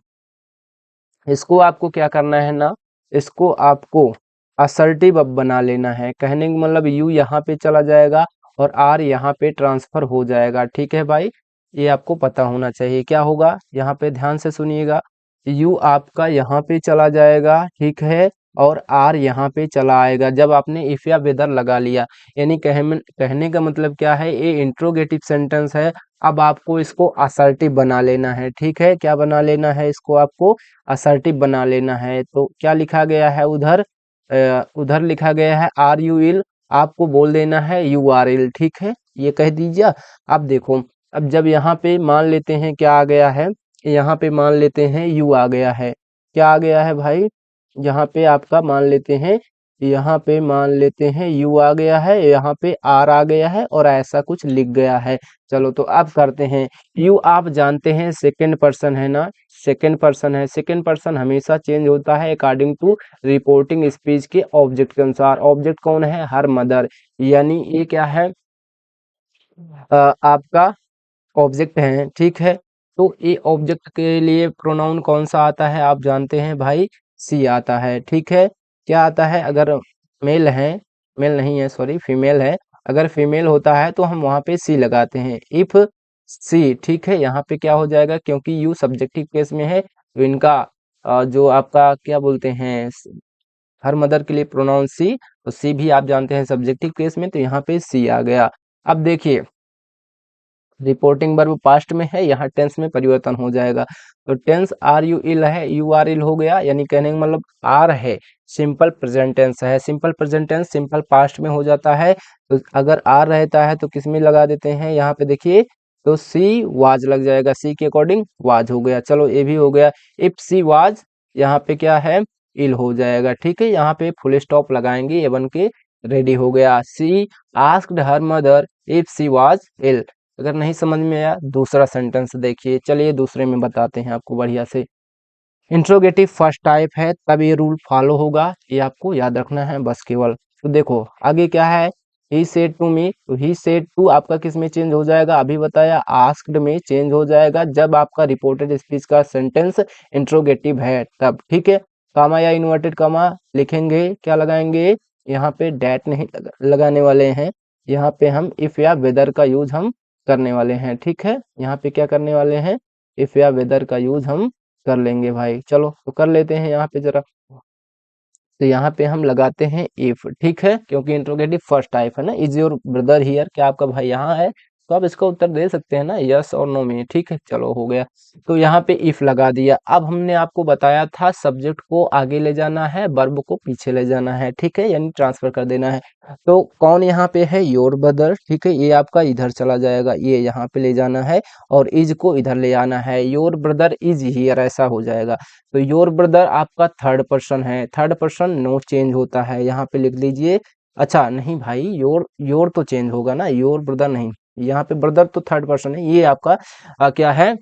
इसको आपको क्या करना है ना, इसको आपको असर्टिव अब बना लेना है। कहने का मतलब यू यहाँ पे चला जाएगा और आर यहाँ पे ट्रांसफर हो जाएगा। ठीक है भाई, ये आपको पता होना चाहिए। क्या होगा, यहाँ पे ध्यान से सुनिएगा, यू आपका यहाँ पे चला जाएगा। ठीक है, और आर यहाँ पे चला आएगा जब आपने इफ या वेदर लगा लिया। यानी कहने का मतलब क्या है, ये इंट्रोगेटिव सेंटेंस है। अब आपको इसको असर्टिव बना लेना है। ठीक है, क्या बना लेना है, इसको आपको असर्टिव बना लेना है। तो क्या लिखा गया है उधर, उधर लिखा गया है आर यू इल, आपको बोल देना है यू आर इल। ठीक है, ये कह दीजिए। अब देखो, अब जब यहाँ पे मान लेते हैं क्या आ गया है, यहाँ पे मान लेते हैं यू आ गया है। क्या आ गया है भाई, यहाँ पे आपका मान लेते हैं, यहाँ पे मान लेते हैं यू आ गया है, यहाँ पे आर आ गया है और ऐसा कुछ लिख गया है। चलो तो अब करते हैं, यू आप जानते हैं सेकंड पर्सन है ना, सेकंड पर्सन है। सेकंड पर्सन हमेशा चेंज होता है अकॉर्डिंग टू रिपोर्टिंग स्पीच के ऑब्जेक्ट के अनुसार। ऑब्जेक्ट कौन है, हर मदर, यानी ये क्या है, आपका ऑब्जेक्ट है। ठीक है, तो ये ऑब्जेक्ट के लिए प्रोनाउन कौन सा आता है, आप जानते हैं भाई, सी आता है। ठीक है, क्या आता है, अगर मेल है, मेल नहीं है सॉरी फीमेल है, अगर फीमेल होता है तो हम वहाँ पे सी लगाते हैं, इफ सी। ठीक है, यहाँ पे क्या हो जाएगा, क्योंकि यू सब्जेक्टिव केस में है, तो इनका जो आपका क्या बोलते हैं, हर मदर के लिए प्रोनाउन सी, तो सी भी आप जानते हैं सब्जेक्टिव केस में, तो यहाँ पे सी आ गया। अब देखिए रिपोर्टिंग वर्ब पास्ट में है, यहाँ टेंस में परिवर्तन हो जाएगा। तो टेंस आर यू इल है, यू आर इल हो गया, यानी कहने का मतलब आर है, सिंपल प्रेजेंट टेंस है। Simple present tense simple past में हो जाता है, तो अगर आर रहता है तो किस में लगा देते हैं, यहाँ पे देखिए, तो सी वाज लग जाएगा, सी के अकॉर्डिंग वाज हो गया। चलो ये भी हो गया, इफ सी वाज, यहाँ पे क्या है, इल हो जाएगा। ठीक है, यहाँ पे फुल स्टॉप लगाएंगे, ये बन के रेडी हो गया। She asked her mother if she was ill. अगर नहीं समझ में आया दूसरा सेंटेंस देखिए, चलिए दूसरे में बताते हैं आपको बढ़िया से। इंट्रोगेटिव फर्स्ट टाइप है, तब ये रूल फॉलो होगा, ये आपको याद रखना है बस केवल। तो देखो आगे क्या है, ही सेड टू मी, तो ही सेड टू आपका किस में चेंज हो जाएगा, अभी बताया आस्क्ड में चेंज हो जाएगा जब आपका रिपोर्टेड स्पीच का सेंटेंस इंट्रोगेटिव है तब। ठीक है, कामा या इन्वर्टेड कामा लिखेंगे, क्या लगाएंगे, यहाँ पे डैट नहीं लगाने वाले हैं, यहाँ पे हम इफ या वेदर का यूज हम करने वाले हैं। ठीक है, यहाँ पे क्या करने वाले हैं, इफ या वेदर का यूज हम कर लेंगे भाई। चलो तो कर लेते हैं यहाँ पे जरा, तो यहाँ पे हम लगाते हैं इफ। ठीक है, क्योंकि इंट्रोगेटिव फर्स्ट टाइप है ना, इज योर ब्रदर हियर, क्या आपका भाई यहाँ है, तो आप इसका उत्तर दे सकते हैं ना यस और नो में। ठीक है, चलो हो गया, तो यहाँ पे इफ लगा दिया। अब हमने आपको बताया था सब्जेक्ट को आगे ले जाना है, वर्ब को पीछे ले जाना है। ठीक है, यानी ट्रांसफर कर देना है। तो कौन यहाँ पे है, योर ब्रदर। ठीक है, ये आपका इधर चला जाएगा, ये यहाँ पे ले जाना है, और इज को इधर ले आना है, योर ब्रदर इज हियर ऐसा हो जाएगा। तो योर ब्रदर आपका थर्ड पर्सन है, थर्ड पर्सन नो चेंज होता है, यहाँ पे लिख लीजिए। अच्छा नहीं भाई, योर योर तो चेंज होगा ना, योर ब्रदर नहीं, यहाँ पे ब्रदर तो थर्ड पर्सन है, ये आपका क्या है,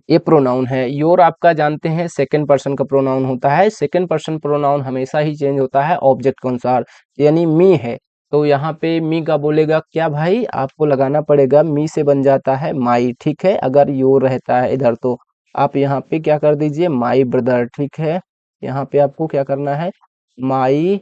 ये प्रोनाउन है। योर आपका जानते हैं सेकंड पर्सन का प्रोनाउन होता है। सेकंड पर्सन प्रोनाउन हमेशा ही चेंज होता है ऑब्जेक्ट के अनुसार, यानी मी है तो यहाँ पे मी का बोलेगा क्या भाई, आपको लगाना पड़ेगा मी से बन जाता है माई, ठीक है। अगर योर रहता है इधर तो आप यहाँ पे क्या कर दीजिए माई ब्रदर, ठीक है। यहाँ पे आपको क्या करना है माई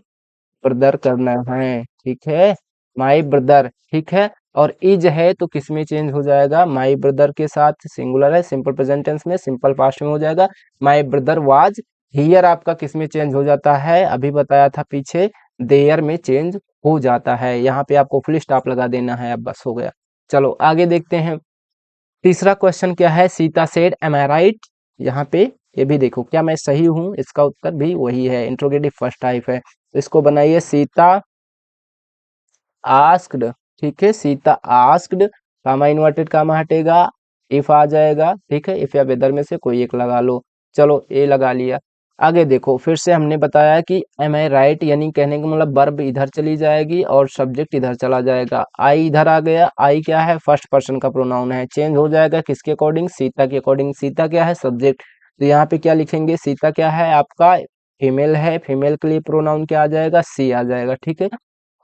ब्रदर करना है, ठीक है, माई ब्रदर, ठीक है। और इज है तो किस में चेंज हो जाएगा, माई ब्रदर के साथ सिंगुलर है, सिंपल प्रेजेंट टेंस में, सिंपल पास्ट में हो जाएगा। माई ब्रदर वाज हियर आपका किस में चेंज हो जाता है, अभी बताया था पीछे, देयर में चेंज हो जाता है। यहाँ पे आपको फुल स्टॉप लगा देना है, अब बस हो गया। चलो आगे देखते हैं। तीसरा क्वेश्चन क्या है, सीता सेड एम आई राइट। यहाँ पे ये भी देखो क्या मैं सही हूँ, इसका उत्तर भी वही है, इंट्रोगेटिव फर्स्ट टाइप है। तो इसको बनाइए सीता आस्क्ड, ठीक है, सीता आस्क्ड, कामा इन्वर्टेड कामा हटेगा, इफ आ जाएगा, ठीक है, इफ या वेदर में से कोई एक लगा लो। चलो ए लगा लिया। आगे देखो फिर से हमने बताया कि एम आई राइट यानी कहने का मतलब वर्ब इधर चली जाएगी और सब्जेक्ट इधर चला जाएगा। आई इधर आ गया, आई क्या है फर्स्ट पर्सन का प्रोनाउन है, चेंज हो जाएगा किसके अकॉर्डिंग, सीता के अकॉर्डिंग। सीता क्या है सब्जेक्ट, तो यहाँ पे क्या लिखेंगे, सीता क्या है आपका फीमेल है, फीमेल के लिए प्रोनाउन क्या आ जाएगा सी आ जाएगा, ठीक है।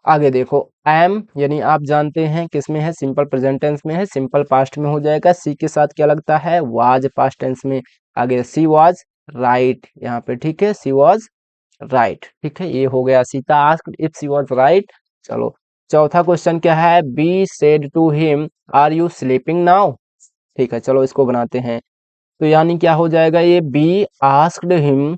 आगे देखो एम यानी आप जानते हैं किस में है, सिंपल प्रेजेंट टेंस में है, सिंपल पास्ट में हो जाएगा। सी के साथ क्या लगता है वाज पास्ट टेंस में। आगे सी वाज राइट यहाँ पे, ठीक है, सी वाज राइट, ठीक है, ये हो गया Sita asked if she was right. चलो चौथा क्वेश्चन क्या है, B said to him are you sleeping now, ठीक है, चलो इसको बनाते हैं। तो यानी क्या हो जाएगा ये बी आस्क्ड हिम,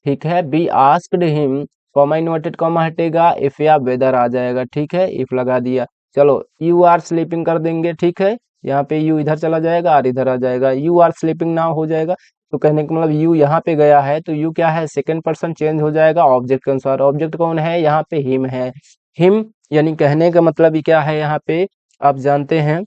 ठीक है, be asked him, comma inverted comma हटेगा, इफ या वेदर आ जाएगा, ठीक है, इफ लगा दिया। चलो यू आर स्लीपिंग कर देंगे, ठीक है, यहाँ पे यू इधर चला जाएगा आर इधर आ जाएगा, यू आर स्लीपिंग नाउ हो जाएगा। तो कहने का मतलब यू यहाँ पे गया है तो यू क्या है सेकंड पर्सन चेंज हो जाएगा ऑब्जेक्ट के अनुसार। ऑब्जेक्ट कौन है यहाँ पे हिम है, हिम यानी कहने का मतलब क्या है यहाँ पे आप जानते हैं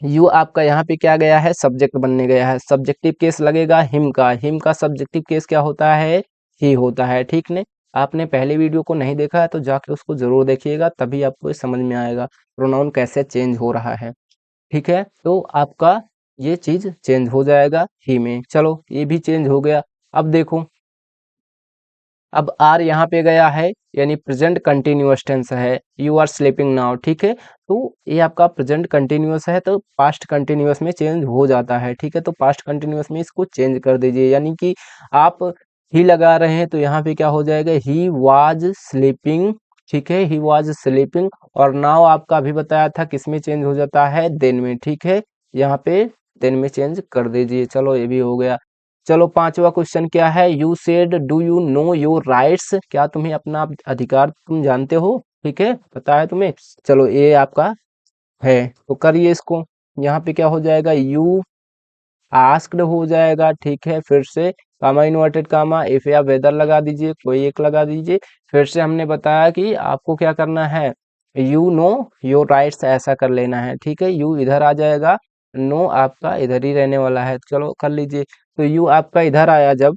यू आपका यहाँ पे क्या गया है सब्जेक्ट बनने गया है, सब्जेक्टिव केस लगेगा हिम का, हिम का सब्जेक्टिव केस क्या होता है ही होता है, ठीक ने। आपने पहले वीडियो को नहीं देखा है तो जाके उसको जरूर देखिएगा, तभी आपको ये समझ में आएगा प्रोनाउन कैसे चेंज हो रहा है, ठीक है। तो आपका ये चीज चेंज हो जाएगा ही में। चलो ये भी चेंज हो गया। अब देखो अब आर यहाँ पे गया है यानी प्रेजेंट कंटिन्यूअस टेंस है, यू आर स्लीपिंग नाउ, ठीक है। तो ये आपका प्रेजेंट कंटिन्यूअस है तो पास्ट कंटिन्यूअस में चेंज हो जाता है, ठीक है। तो पास्ट कंटिन्यूअस में इसको चेंज कर दीजिए, यानी कि आप ही लगा रहे हैं तो यहाँ पे क्या हो जाएगा ही वाज स्लीपिंग, ठीक है, ही वाज स्लीपिंग। और नाउ आपका अभी बताया था किस में चेंज हो जाता है देन में, ठीक है, यहाँ पे देन में चेंज कर दीजिए। चलो ये भी हो गया। चलो पांचवा क्वेश्चन क्या है, you said do you know your rights, क्या तुम्हें अपना अधिकार तुम जानते हो, ठीक है, पता है तुम्हें। चलो ये आपका है तो करिए इसको। यहाँ पे क्या हो जाएगा यू आस्क्ड हो जाएगा, ठीक है, फिर से कामा इन्वर्टेड कामा इफ या वेदर लगा दीजिए, कोई एक लगा दीजिए। फिर से हमने बताया कि आपको क्या करना है यू नो योर राइट्स ऐसा कर लेना है, ठीक है, यू इधर आ जाएगा, नो आपका इधर ही रहने वाला है। चलो कर लीजिए। तो यू आपका इधर आया, जब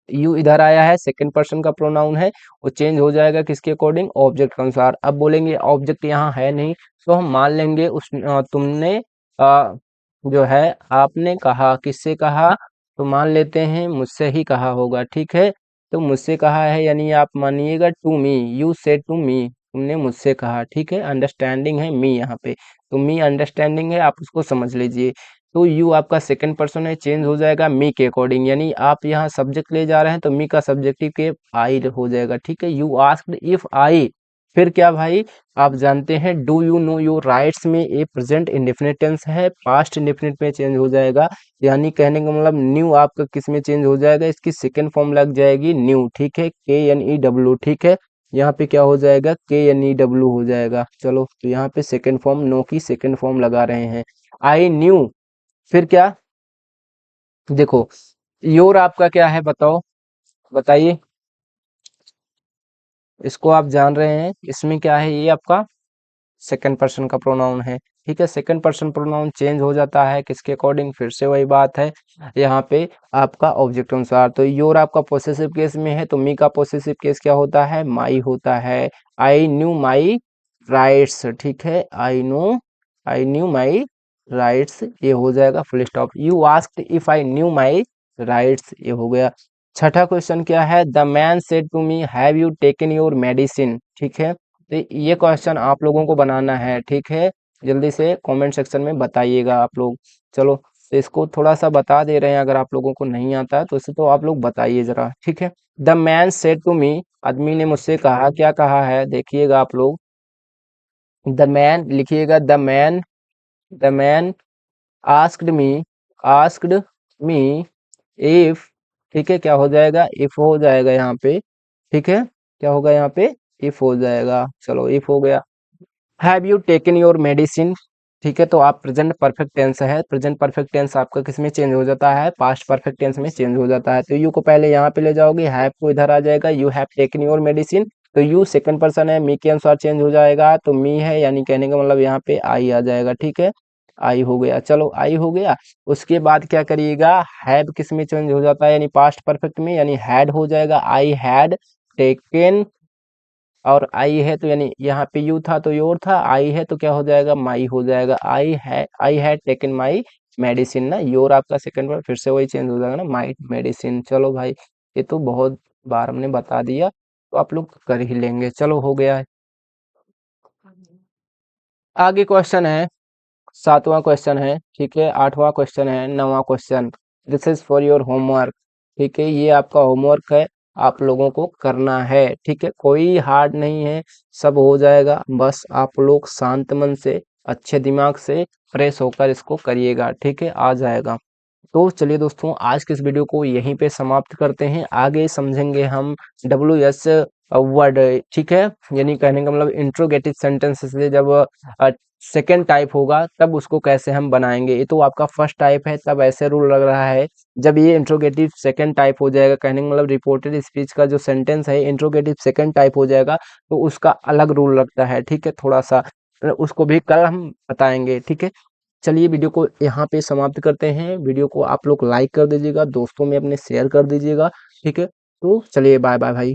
यू इधर आया है सेकंड पर्सन का प्रोनाउन है, वो चेंज हो जाएगा किसके अकॉर्डिंग ऑब्जेक्ट के अनुसार। अब बोलेंगे ऑब्जेक्ट यहाँ है नहीं तो हम मान लेंगे उस तुमने जो है आपने कहा, किससे कहा, तो मान लेते हैं मुझसे ही कहा होगा, ठीक है। तो मुझसे कहा है यानी आप मानिएगा to me, you said to me, तुमने मुझसे कहा, ठीक है, अंडरस्टैंडिंग है मी यहाँ पे, तो मी अंडरस्टैंडिंग है, आप उसको समझ लीजिए। तो यू आपका सेकंड पर्सन है, चेंज हो जाएगा मी के अकॉर्डिंग, यानी आप यहाँ सब्जेक्ट ले जा रहे हैं तो मी का सब्जेक्टिव के आई हो जाएगा, ठीक है। यू आस्क्ड इफ आई, फिर क्या भाई आप जानते हैं do you know your rights में ए प्रेजेंट इंडेफिनिट टेंस है, पास्ट इंडेफिनिट में चेंज हो जाएगा, यानी कहने का मतलब न्यू आपका किस में चेंज हो जाएगा, इसकी सेकंड फॉर्म लग जाएगी न्यू, ठीक है, के एन ई डब्ल्यू, ठीक है। यहाँ पे क्या हो जाएगा के एन ई डब्ल्यू हो जाएगा। चलो तो यहाँ पे सेकंड फॉर्म नो की सेकंड फॉर्म लगा रहे हैं आई न्यू। फिर क्या देखो योर आपका क्या है बताओ, बताइए, इसको आप जान रहे हैं, इसमें क्या है ये आपका सेकंड पर्सन का प्रोनाउन है, ठीक है। सेकंड पर्सन प्रोनाउन चेंज हो जाता है किसके अकॉर्डिंग, फिर से वही बात है यहाँ पे आपका ऑब्जेक्ट अनुसार। तो योर आपका पोसेसिव केस में है तो मी का पोसेसिव केस क्या होता है माई होता है। आई न्यू माई राइट्स, ठीक है, आई न्यू माई राइट्स, ये हो जाएगा full stop. You asked if I knew my rights, ये हो गया। छठा क्वेश्चन क्या है, the man said to me have you taken your medicine, ठीक है। तो ये क्वेश्चन आप लोगों को बनाना है, ठीक है। जल्दी से कमेंट सेक्शन में बताइएगा आप लोग। चलो, तो इसको थोड़ा सा बता दे रहे हैं, अगर आप लोगों को नहीं आता है तो इसे तो आप लोग बताइए जरा, ठीक है। The man said to me, आदमी ने मुझसे कहा, क्या कहा है देखिएगा आप लोग। द मैन लिखिएगा, the man asked me if, ठीक है, क्या हो जाएगा, इफ हो जाएगा यहाँ पे, ठीक है। क्या होगा यहाँ पे, इफ हो जाएगा। चलो, इफ हो गया। Have you taken your medicine, ठीक है। तो आप प्रेजेंट परफेक्ट टेंस है, प्रेजेंट परफेक्ट टेंस आपका किस में चेंज हो जाता है, पास्ट परफेक्ट टेंस में चेंज हो जाता है। तो यू को पहले यहाँ पे ले जाओगे, हैव को इधर आ जाएगा, you have taken your medicine. तो यू सेकंड पर्सन है, मी के अनुसार चेंज हो जाएगा, तो मी है, यानी कहने का मतलब यहाँ पे आई आ जाएगा, ठीक है। आई हो गया, चलो आई हो गया। उसके बाद क्या करिएगा, हैव किस में चेंज हो जाता है, यानी पास्ट परफेक्ट में, यानी हैड हो जाएगा, आई हैड टेकन। और आई है तो यानी यहाँ पे यू था तो योर था, आई है तो क्या हो जाएगा, माई हो जाएगा। I had taken my medicine ना, योर आपका सेकंड वर्ड फिर से वही चेंज हो जाएगा ना, माई मेडिसिन। चलो भाई, ये तो बहुत बार हमने बता दिया, तो आप लोग कर ही लेंगे। चलो, हो गया है। आगे क्वेश्चन है, सातवां क्वेश्चन है, ठीक है। आठवां क्वेश्चन है, नौवां question. This is for your homework, ठीक है। ये आपका होमवर्क है, आप लोगों को करना है, ठीक है। कोई हार्ड नहीं है, सब हो जाएगा। बस आप लोग शांत मन से, अच्छे दिमाग से, फ्रेश होकर इसको करिएगा, ठीक है, आ जाएगा। तो चलिए दोस्तों, आज के इस वीडियो को यहीं पे समाप्त करते हैं। आगे समझेंगे हम WS वर्ड, ठीक है। यानी कहने का मतलब इंट्रोगेटिव सेंटेंस से जब सेकेंड टाइप होगा तब उसको कैसे हम बनाएंगे। ये तो आपका फर्स्ट टाइप है, तब ऐसे रूल लग रहा है। जब ये इंट्रोगेटिव सेकेंड टाइप हो जाएगा, कहने का मतलब रिपोर्टेड स्पीच का जो सेंटेंस है इंट्रोगेटिव सेकेंड टाइप हो जाएगा, तो उसका अलग रूल लगता है, ठीक है। थोड़ा सा उसको भी कल हम बताएंगे, ठीक है। चलिए, वीडियो को यहाँ पे समाप्त करते हैं। वीडियो को आप लोग लाइक कर दीजिएगा, दोस्तों में अपने शेयर कर दीजिएगा, ठीक है। तो चलिए, बाय बाय भाई।